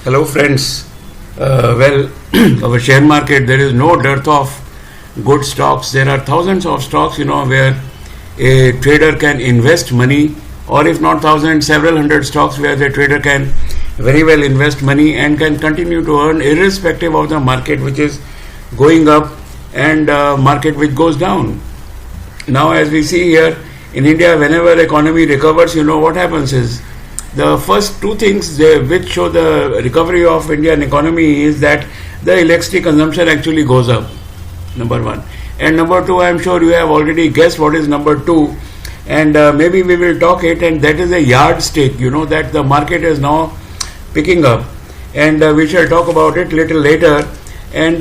Hello friends. Well, our share market, there is no dearth of good stocks. There are thousands of stocks, where a trader can invest money, or if not thousands, several hundred stocks where the trader can very well invest money and can continue to earn irrespective of the market which is going up and market which goes down. Now, as we see here in India, whenever economy recovers, what happens is the first two things which show the recovery of Indian economy is that the electricity consumption actually goes up, number one. And number two, I am sure you have already guessed what is number two, and maybe we will talk it, and that is a yardstick, that the market is now picking up, and we shall talk about it little later. And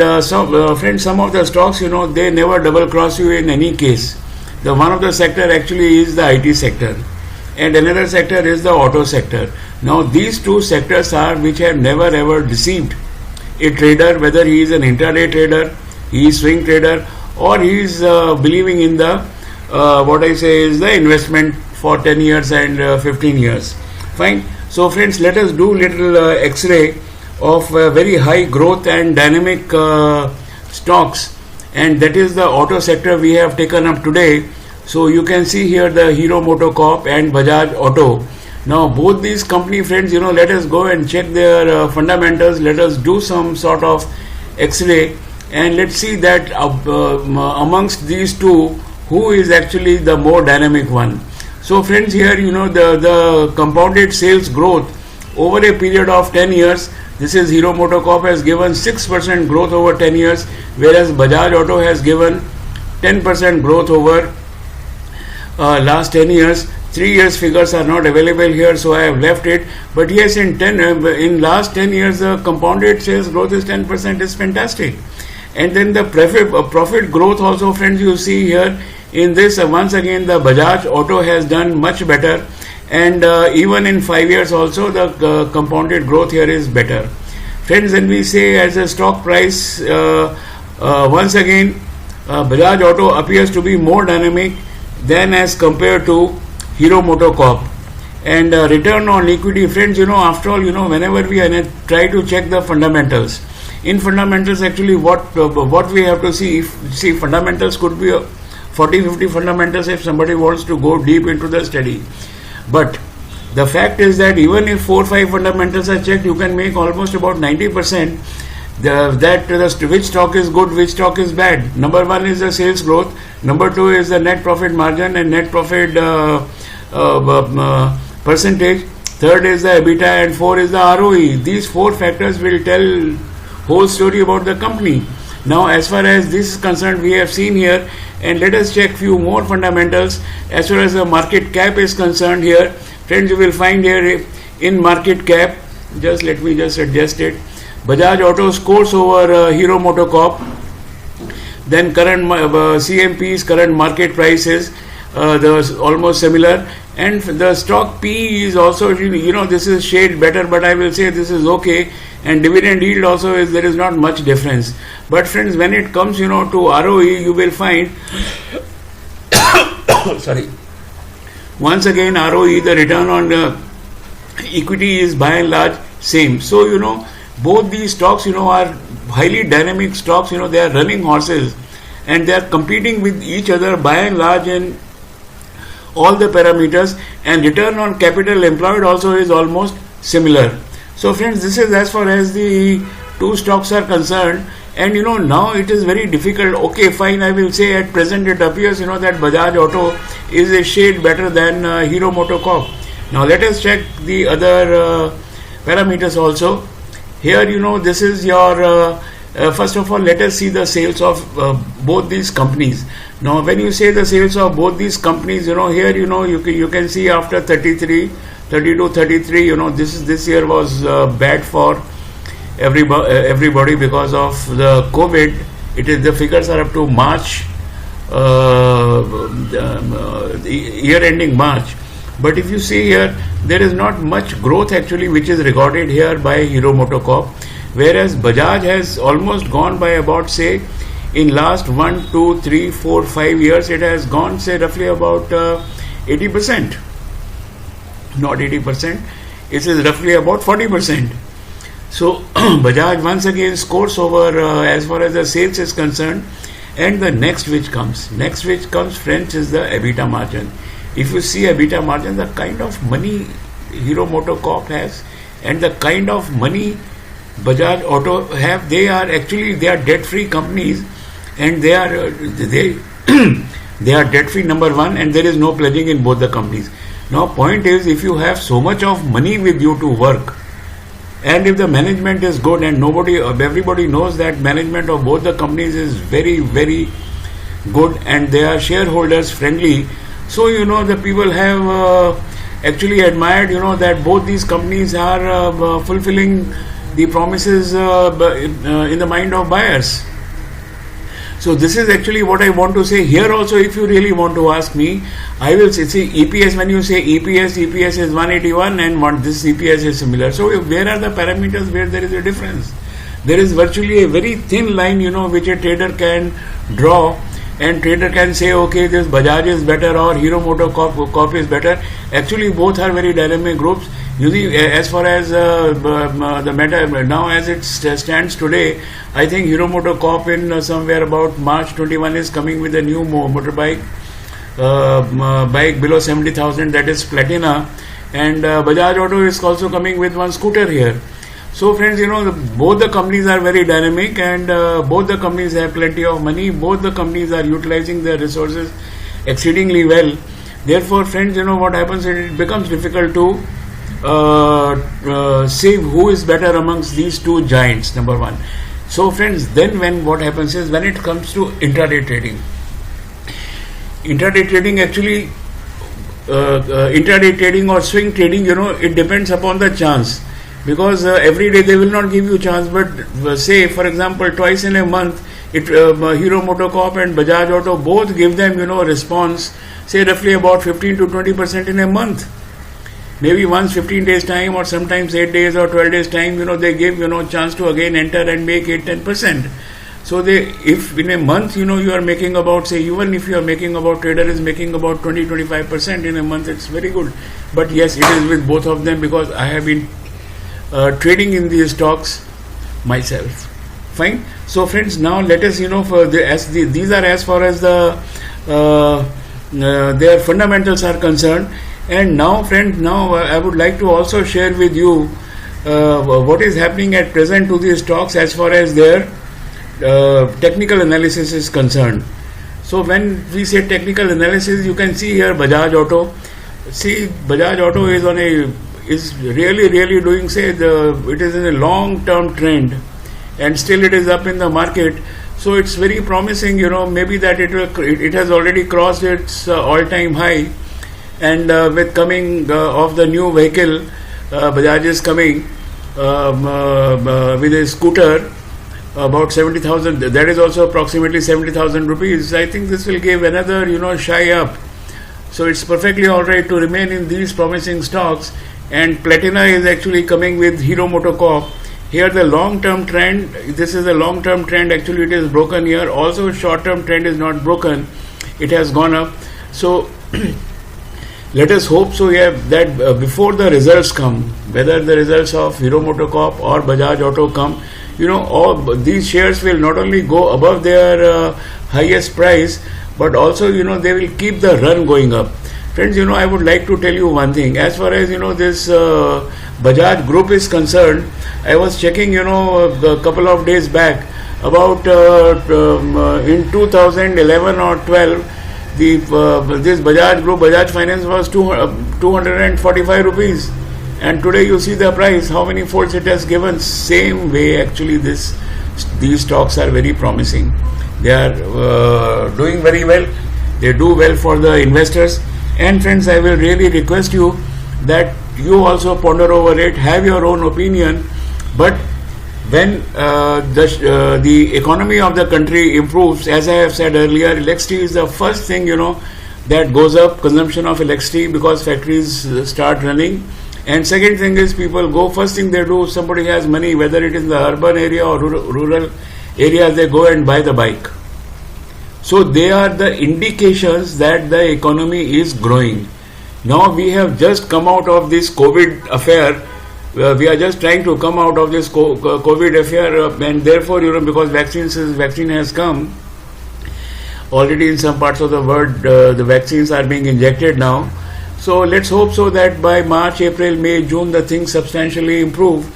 friends, some of the stocks, they never double cross you in any case. The one of the sector actually is the IT sector, and another sector is the auto sector. Now these two sectors are which have never ever deceived a trader, whether he is an intraday trader, he is swing trader, or he is believing in the what I say is the investment for 10 years and 15 years. Fine. So friends, let us do little X-ray of very high growth and dynamic stocks, and that is the auto sector we have taken up today. So you can see here the Hero MotoCorp and Bajaj Auto. Now both these company, friends, let us go and check their fundamentals. Let us do some sort of X-ray, and let's see that amongst these two, who is actually the more dynamic one. So friends, here the compounded sales growth over a period of 10 years. This is Hero MotoCorp has given 6% growth over 10 years, whereas Bajaj Auto has given 10% growth over last 10 years. 3 years figures are not available here, so I have left it. But yes, in last 10 years, the compounded sales growth is 10%, is fantastic. And then the profit growth also, friends, you see here in this, once again the Bajaj Auto has done much better, and even in 5 years also the compounded growth here is better. Friends, when we say as a stock price, once again Bajaj Auto appears to be more dynamic than as compared to Hero MotoCorp. And return on equity, friends, after all, whenever we try to check the fundamentals, in fundamentals actually what we have to see, fundamentals could be 40-50 fundamentals if somebody wants to go deep into the study. But the fact is that even if 4-5 fundamentals are checked, you can make almost about 90% which stock is good, which stock is bad. Number one is the sales growth, number two is the net profit margin and net profit percentage, third is the EBITDA, and four is the ROE. These four factors will tell whole story about the company. Now, as far as this is concerned, we have seen here, and let us check few more fundamentals. As far as the market cap is concerned here, friends, you will find here in market cap, just let me just adjust it, Bajaj Auto scores over Hero MotoCorp, then current CMP's current market prices, almost similar, and the stock PE is also, this is shade better, but I will say this is okay, and dividend yield also there is not much difference. But friends, when it comes to ROE, you will find sorry, once again ROE, the return on equity, is by and large same. So both these stocks are highly dynamic stocks. They are running horses, and they are competing with each other by and large in all the parameters, and return on capital employed also is almost similar. So friends, this is as far as the two stocks are concerned. And now it is very difficult. Okay, fine, I will say at present it appears that Bajaj Auto is a shade better than Hero MotoCorp. Now let us check the other parameters also. Here this is your first of all, let us see the sales of both these companies. Now when you say the sales of both these companies, here you can see after 32, 33, this year was bad for everybody because of the COVID. The figures are up to March, year ending March. But if you see here, there is not much growth actually which is recorded here by Hero MotoCorp, whereas Bajaj has almost gone by about, say, in last 1, 2, 3, 4, 5 years, it has gone, say, roughly about 80%. Not 80%, it is roughly about 40%. So Bajaj once again scores over as far as the sales is concerned. And the next which comes, friends, is the EBITDA margin. If you see EBITDA margin, the kind of money Hero MotoCorp has and the kind of money Bajaj Auto have, they are debt-free companies, and they are debt-free, number one, and there is no pledging in both the companies. Now, point is, if you have so much of money with you to work, and if the management is good, and everybody knows that management of both the companies is very, very good, and they are shareholders friendly. So, the people have actually admired, that both these companies are fulfilling the promises in the mind of buyers. So this is actually what I want to say here also. If you really want to ask me, I will say, EPS, when you say EPS is 181 and this EPS is similar. So where are the parameters where there is a difference? There is virtually a very thin line, which a trader can draw, and trader can say, okay, this Bajaj is better or Hero MotoCorp is better. Actually, both are very dynamic groups. You see, as far as the matter now as it stands today, I think Hero MotoCorp in somewhere about March 21 is coming with a new motorbike, bike below 70,000, that is Platina, and Bajaj Auto is also coming with one scooter here. So friends, both the companies are very dynamic, and both the companies have plenty of money. Both the companies are utilizing their resources exceedingly well. Therefore, friends, what happens is it becomes difficult to say who is better amongst these two giants, number one. So friends, then what happens is, when it comes to intraday trading actually, intraday trading or swing trading, it depends upon the chance, because every day they will not give you chance, but say for example twice in a month, Hero MotoCorp and Bajaj Auto both give them response, say roughly about 15 to 20% in a month. Maybe once 15 days time, or sometimes 8 days or 12 days time, they give chance to again enter and make 8-10%. So if in a month you are making about, say, even if you are making about, trader is making about 20-25% in a month, it's very good. But yes, it is with both of them, because I have been trading in these stocks myself. Fine. So friends, now let us these are as far as the their fundamentals are concerned. And now friends, I would like to also share with you what is happening at present to these stocks as far as their technical analysis is concerned. So when we say technical analysis, you can see here Bajaj Auto. See, Bajaj Auto is really doing, it is in a long-term trend, and still it is up in the market. So it's very promising, maybe that it has already crossed its all-time high, and with coming of the new vehicle, Bajaj is coming with a scooter about 70,000. That is also approximately 70,000 rupees. I think this will give another shy up. So it's perfectly all right to remain in these promising stocks. And Platina is actually coming with Hero MotoCorp. Here the long-term trend, this is a long-term trend, actually it is broken here. Also short-term trend is not broken, it has gone up. So let us hope so, that before the results come, whether the results of Hero MotoCorp or Bajaj Auto come, all these shares will not only go above their highest price, but also they will keep the run going up. Friends, I would like to tell you one thing. As far as this Bajaj Group is concerned, I was checking a couple of days back about in 2011 or 12, this Bajaj Group, Bajaj Finance was 245 rupees, and today you see the price, how many folds it has given. Same way, actually these stocks are very promising. They are doing very well. They do well for the investors. And friends, I will really request you that you also ponder over it, have your own opinion. But when the economy of the country improves, as I have said earlier, electricity is the first thing that goes up, consumption of electricity, because factories start running. And second thing is, people go, first thing they do, somebody has money, whether it is in the urban area or rural area, they go and buy the bike. So they are the indications that the economy is growing. Now we have just come out of this COVID affair. we are just trying to come out of this COVID affair, and therefore, because vaccine has come already in some parts of the world, the vaccines are being injected now. So let's hope so that by March, April, May, June, the things substantially improve,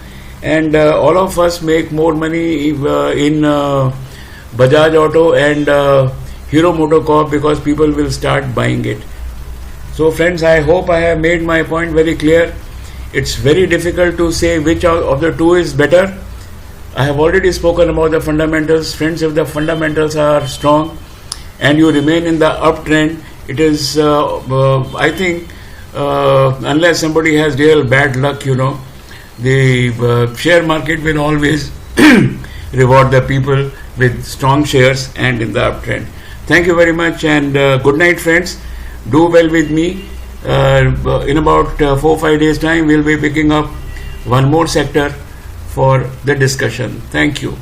and all of us make more money in Bajaj Auto and Hero MotoCorp, because people will start buying it. So friends, I hope I have made my point very clear. It's very difficult to say which of the two is better. I have already spoken about the fundamentals. Friends, if the fundamentals are strong and you remain in the uptrend, it is, I think, unless somebody has real bad luck, the share market will always reward the people with strong shares and in the uptrend. Thank you very much, and good night, friends. Do well with me. In about 4-5 days time, we'll be picking up one more sector for the discussion. Thank you.